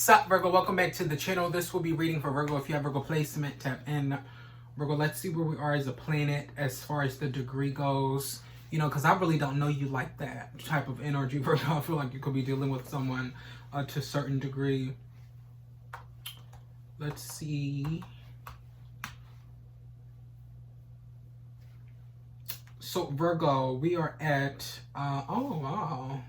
Sup Virgo, welcome back to the channel. This will be reading for Virgo. If you have Virgo placement, tap in. Virgo, let's see where we are as a planet as far as the degree goes. You know, because I really don't know you like that type of energy, Virgo. I feel like you could be dealing with someone to a certain degree. Let's see. So Virgo, we are at, oh wow.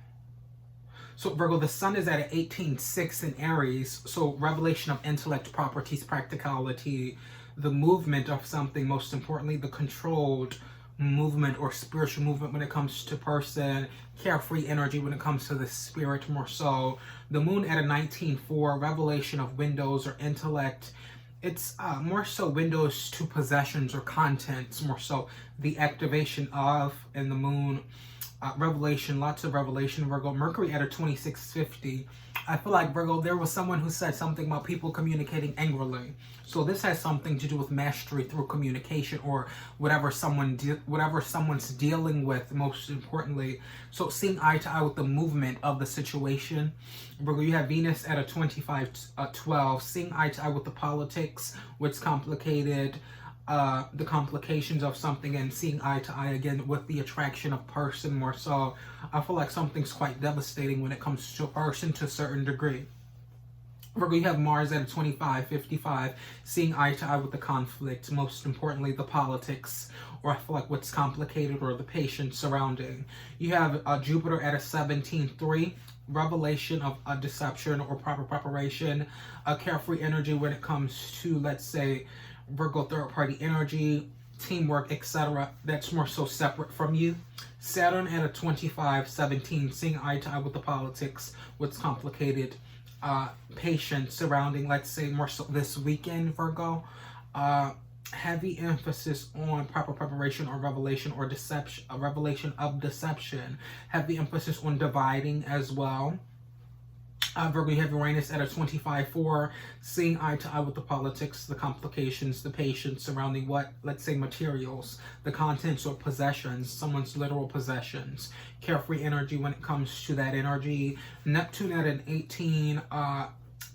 So Virgo, the sun is at an 18.6 in Aries. So revelation of intellect, properties, practicality, the movement of something, most importantly, the controlled movement or spiritual movement when it comes to person, carefree energy when it comes to the spirit more so. The moon at a 19.4, revelation of windows or intellect. It's more so windows to possessions or contents, more so the activation of, and the moon. Revelation, lots of revelation, Virgo. Mercury at a 26.50. I feel like, Virgo, there was someone who said something about people communicating angrily. So this has something to do with mastery through communication or whatever someone's dealing with, most importantly. So seeing eye to eye with the movement of the situation. Virgo, you have Venus at a 25.12. Seeing eye to eye with the politics, what's complicated, the complications of something, and seeing eye to eye again with the attraction of person more so. I feel like something's quite devastating when it comes to a person to a certain degree. Virgo, you have Mars at a 25.55, seeing eye to eye with the conflict, most importantly the politics, or I feel like what's complicated or the patience surrounding. You have Jupiter at a 17.3, revelation of a deception or proper preparation, a carefree energy when it comes to, let's say, Virgo, third party energy, teamwork, etc. That's more so separate from you. Saturn at a 25.17, seeing eye to eye with the politics, what's complicated, patience surrounding, let's say, more so this weekend, Virgo. Heavy emphasis on proper preparation or revelation or deception, a revelation of deception. Heavy emphasis on dividing as well. Virgo, you have Uranus at a 25.4, seeing eye to eye with the politics, the complications, the patience surrounding what, let's say, materials, the contents or possessions, someone's literal possessions. Carefree energy when it comes to that energy. Neptune at an 18,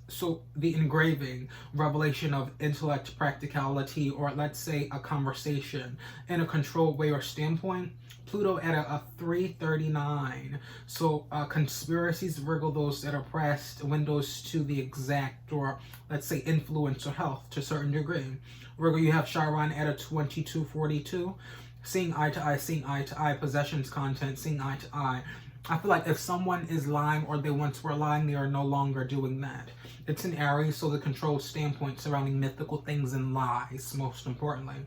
so the engraving, revelation of intellect, practicality, or let's say a conversation in a controlled way or standpoint. Pluto at a 339. So conspiracies, Virgo, those that are pressed, windows to the exact, or let's say influence or health to a certain degree. Virgo, you have Chiron at a 22.42. Seeing eye to eye, possessions, content, seeing eye to eye. I feel like if someone is lying or they once were lying, they are no longer doing that. It's an Aries, so the control standpoint surrounding mythical things and lies, most importantly.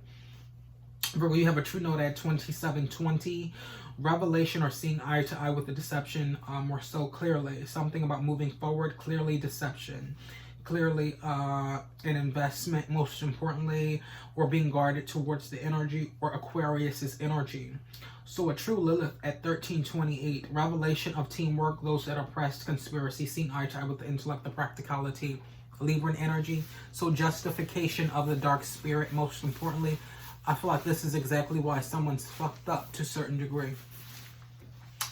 Virgo, you have a true note at 27.20. Revelation or seeing eye to eye with the deception more so clearly. Something about moving forward, clearly deception. Clearly an investment, most importantly, or being guarded towards the energy or Aquarius's energy. So a true Lilith at 13.28. Revelation of teamwork, those that are pressed, conspiracy, seeing eye to eye with the intellect, the practicality, Libran energy. So justification of the dark spirit, most importantly. I feel like this is exactly why someone's fucked up to a certain degree.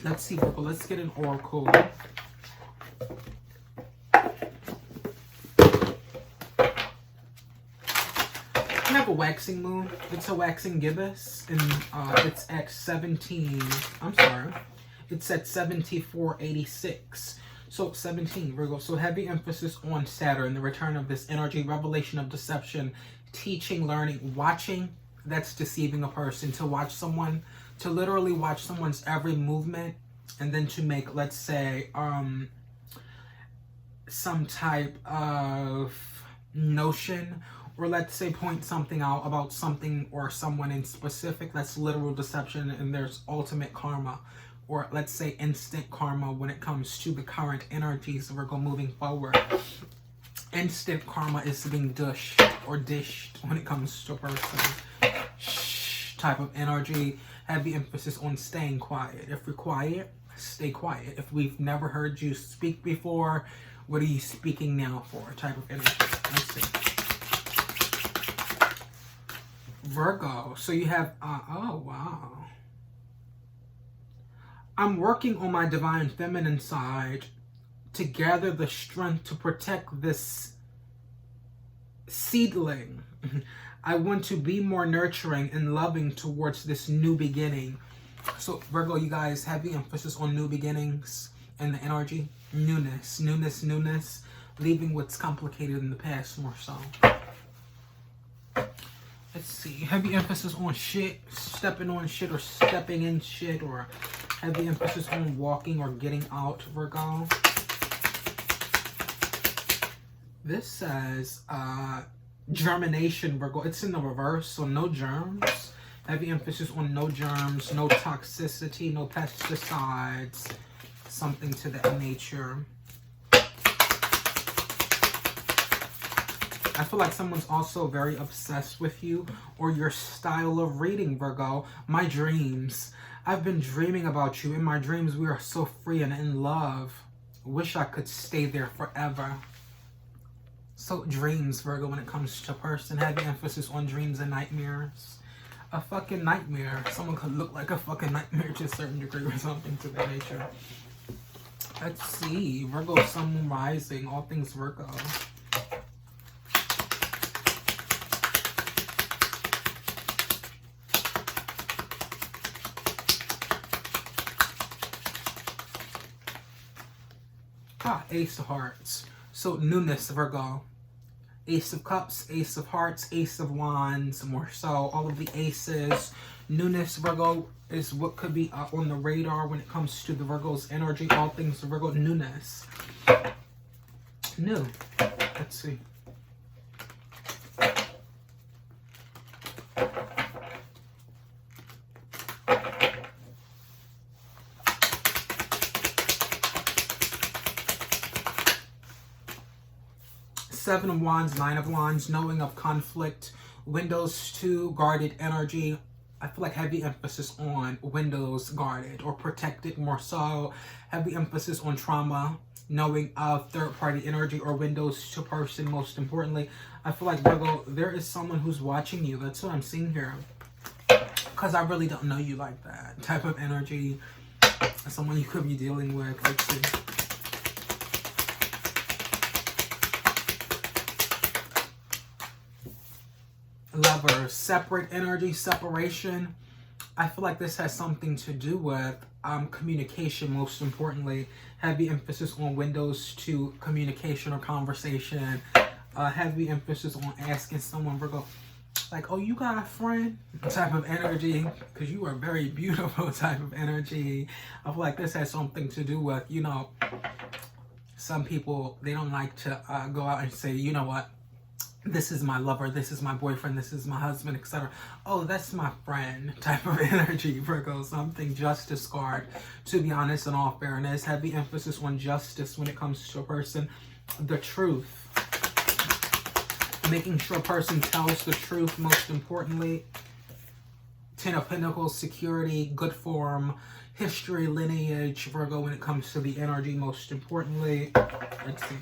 Let's see, Virgo. Let's get an oracle. I have a waxing moon. It's a waxing gibbous, and it's at 17. I'm sorry. It's at 74.86. So 17, Virgo. So heavy emphasis on Saturn, the return of this energy, revelation of deception, teaching, learning, watching. That's deceiving a person. To watch someone, to literally watch someone's every movement, and then to make, let's say, some type of notion, or let's say point something out about something or someone in specific. That's literal deception, and there's ultimate karma, or let's say instant karma when it comes to the current energies we're going moving forward. Instant karma is being dished when it comes to a person. Type of energy, heavy emphasis on staying quiet. If you're quiet, stay quiet. If we've never heard you speak before, what are you speaking now for? Type of energy. Let's see. Virgo, so you have, oh wow. I'm working on my divine feminine side to gather the strength to protect this seedling. I want to be more nurturing and loving towards this new beginning. So Virgo, you guys, heavy emphasis on new beginnings and the energy. Newness, newness, newness. Leaving what's complicated in the past more so. Let's see. Heavy emphasis on shit, stepping on shit or stepping in shit, or heavy emphasis on walking or getting out, Virgo. This says germination, Virgo. It's in the reverse, so no germs. Heavy emphasis on no germs, no toxicity, no pesticides, something to that nature. I feel like someone's also very obsessed with you or your style of reading, Virgo. My dreams. I've been dreaming about you. In my dreams, we are so free and in love. Wish I could stay there forever. So dreams, Virgo, when it comes to person. Heavy emphasis on dreams and nightmares. A fucking nightmare. Someone could look like a fucking nightmare to a certain degree or something to that nature. Let's see. Virgo, sun, moon, rising. All things Virgo. Ace of Hearts. So newness, Virgo. Ace of Cups, Ace of Hearts, Ace of Wands, more so. All of the aces. Newness, Virgo, is what could be on the radar when it comes to the Virgo's energy. All things Virgo, newness. New. Let's see. Seven of Wands, Nine of Wands, knowing of conflict. Windows 2, guarded energy. I feel like heavy emphasis on windows guarded or protected more so. Heavy emphasis on trauma, knowing of third-party energy or windows to person most importantly. I feel like, Virgo, there is someone who's watching you. That's what I'm seeing here. Because I really don't know you like that type of energy. Someone you could be dealing with. Let's see. Lover, separate energy, separation. I feel like this has something to do with communication, most importantly. Heavy emphasis on windows to communication or conversation. Heavy emphasis on asking someone, Virgo, like, oh, you got a friend? Type of energy, because you are very beautiful type of energy. I feel like this has something to do with, you know, some people, they don't like to go out and say, you know what, this is my lover, this is my boyfriend, this is my husband, etc. Oh, that's my friend type of energy, Virgo. Something justice card, to be honest, in all fairness. Heavy emphasis on justice when it comes to a person. The truth. Making sure a person tells the truth, most importantly. Ten of Pentacles, security, good form, history, lineage, Virgo, when it comes to the energy, most importantly. Let's see.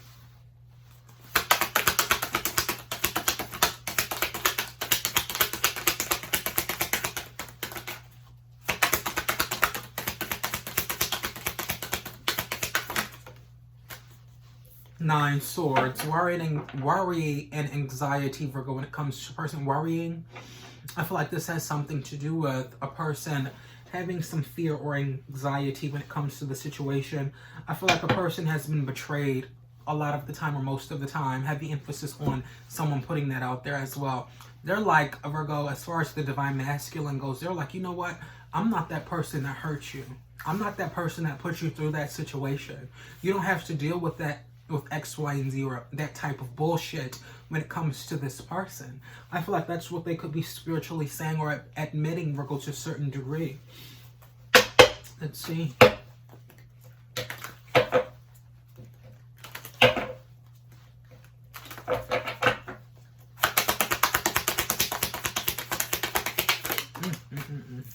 Nine Swords, worry and anxiety, Virgo, when it comes to a person worrying. I feel like this has something to do with a person having some fear or anxiety when it comes to the situation. I feel like a person has been betrayed a lot of the time or most of the time. Heavy emphasis on someone putting that out there as well. They're like, a Virgo, as far as the divine masculine goes, they're like, you know what? I'm not that person that hurt you. I'm not that person that put you through that situation. You don't have to deal with that, with X, Y, and Z, or that type of bullshit when it comes to this person. I feel like that's what they could be spiritually saying or admitting, Virgo, to a certain degree. Let's see.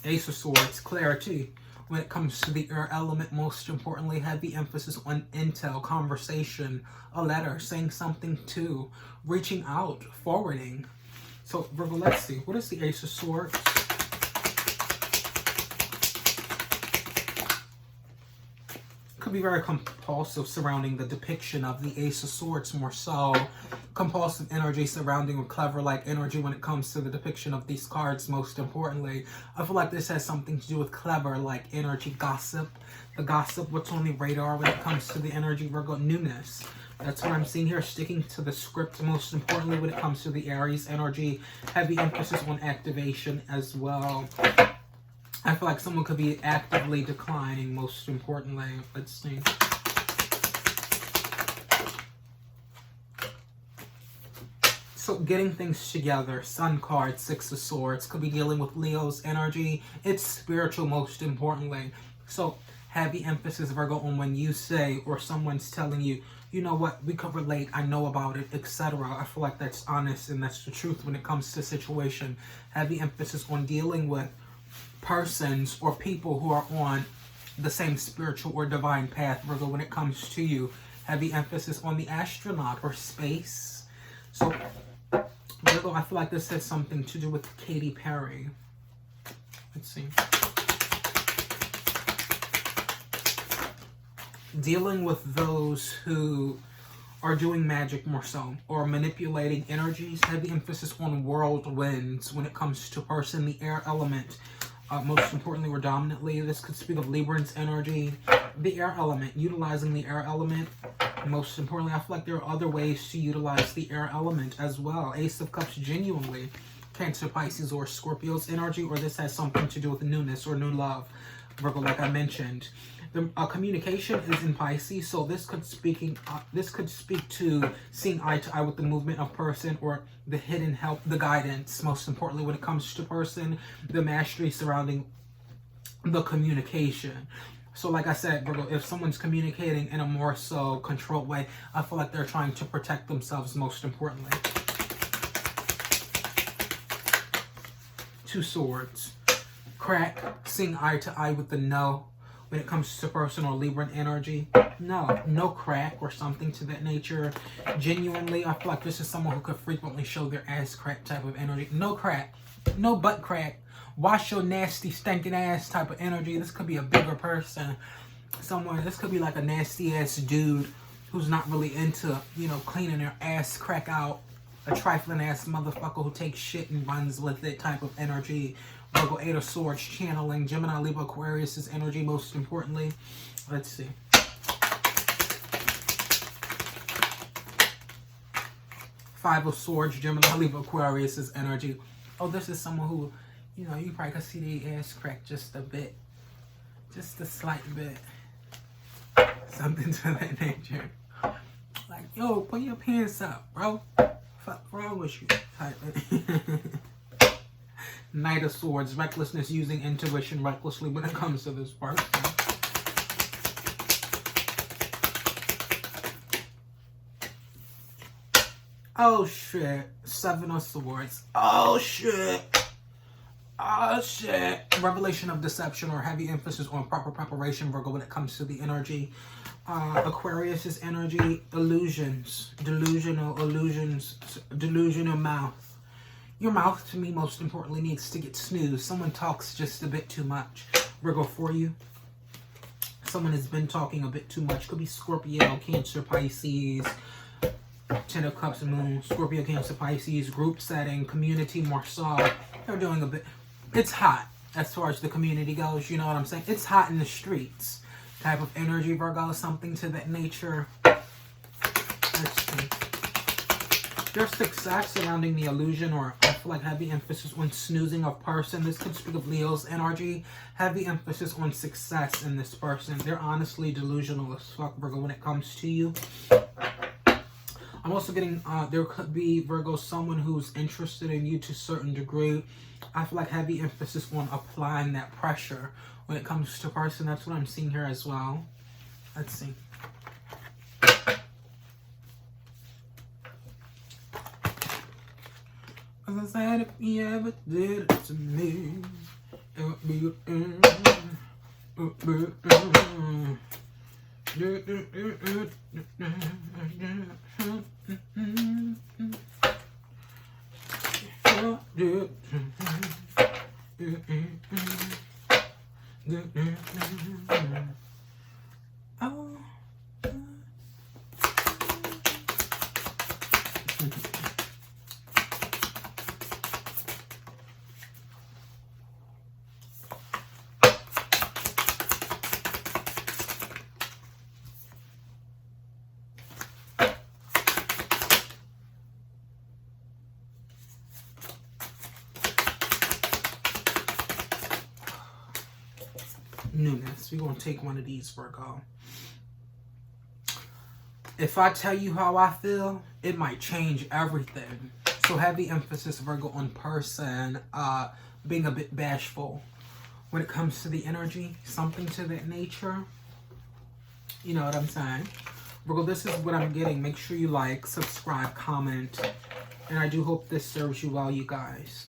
Ace of Swords, clarity. When it comes to the air element, most importantly, heavy emphasis on intel, conversation, a letter, saying something to, reaching out, forwarding. So, Virgo, let's see. What is the Ace of Swords? could be very compulsive surrounding the depiction of the Ace of Swords, more so. Compulsive energy surrounding with clever-like energy when it comes to the depiction of these cards, most importantly. I feel like this has something to do with clever-like energy, gossip. The gossip, what's on the radar when it comes to the energy, Virgo, newness. That's what I'm seeing here, sticking to the script, most importantly when it comes to the Aries energy. Heavy emphasis on activation as well. I feel like someone could be actively declining, most importantly. Let's see. So getting things together, Sun card, Six of Swords, could be dealing with Leo's energy. It's spiritual, most importantly. So heavy emphasis, Virgo, on when you say or someone's telling you, you know what, we could relate, I know about it, etc. I feel like that's honest and that's the truth when it comes to situation. Heavy emphasis on dealing with persons or people who are on the same spiritual or divine path, Virgo, when it comes to you. Heavy emphasis on the astronaut or space. So, Virgo, I feel like this has something to do with Katy Perry. Let's see. Dealing with those who are doing magic more so, or manipulating energies. Heavy emphasis on whirlwinds when it comes to person, the air element. Most importantly or dominantly, this could speak of Librans energy. The air element, utilizing the air element. Most importantly, I feel like there are other ways to utilize the air element as well. Ace of Cups, genuinely. Cancer, Pisces, or Scorpio's energy, or this has something to do with newness or new love. Virgo, like I mentioned. The communication is in Pisces, so this could speak to seeing eye to eye with the movement of person or the hidden help, the guidance, most importantly when it comes to person, the mastery surrounding the communication. So like I said, Virgo, if someone's communicating in a more so controlled way, I feel like they're trying to protect themselves, most importantly. Two Swords. Crack, seeing eye to eye with the no. When it comes to personal Libran energy, no crack or something to that nature. Genuinely, I feel like this is someone who could frequently show their ass crack type of energy. No crack, no butt crack. Wash your nasty, stinking ass type of energy. This could be a bigger person. Someone, this could be like a nasty ass dude who's not really into, you know, cleaning their ass crack out. A trifling ass motherfucker who takes shit and runs with it type of energy. Virgo, Eight of Swords, channeling Gemini, Libra, Aquarius' energy, most importantly. Let's see. Five of Swords, Gemini, Libra, Aquarius' energy. Oh, this is someone who, you know, you probably could see their ass crack just a bit. Just a slight bit. Something to that nature. Like, yo, put your pants up, bro. Fuck wrong with you? Type of. Knight of Swords, recklessness, using intuition recklessly when it comes to this person. Oh shit. Seven of Swords. Oh shit. Oh shit. Revelation of deception or heavy emphasis on proper preparation, Virgo, when it comes to the energy. Aquarius's energy, illusions, delusional illusions, delusional mouth. Your mouth, to me, most importantly, needs to get snoozed. Someone talks just a bit too much. Virgo, for you. Someone has been talking a bit too much. Could be Scorpio, Cancer, Pisces, Ten of Cups, Moon, Scorpio, Cancer, Pisces, group setting, community, more so. They're doing a bit. It's hot as far as the community goes. You know what I'm saying? It's hot in the streets. Type of energy, Virgo, something to that nature. Let's see. There's success surrounding the illusion, or I feel like heavy emphasis on snoozing of person. This could speak of Leo's energy. Heavy emphasis on success in this person. They're honestly delusional as fuck, Virgo, when it comes to you. I'm also getting, there could be, Virgo, someone who's interested in you to a certain degree. I feel like heavy emphasis on applying that pressure when it comes to person. That's what I'm seeing here as well. Let's see. As I said, if you ever did it to me, it would be oh. Newness. We're going to take one of these, Virgo. If I tell you how I feel, it might change everything. So heavy emphasis, Virgo, on person being a bit bashful when it comes to the energy. Something to that nature. You know what I'm saying? Virgo, this is what I'm getting. Make sure you like, subscribe, comment. And I do hope this serves you well, you guys.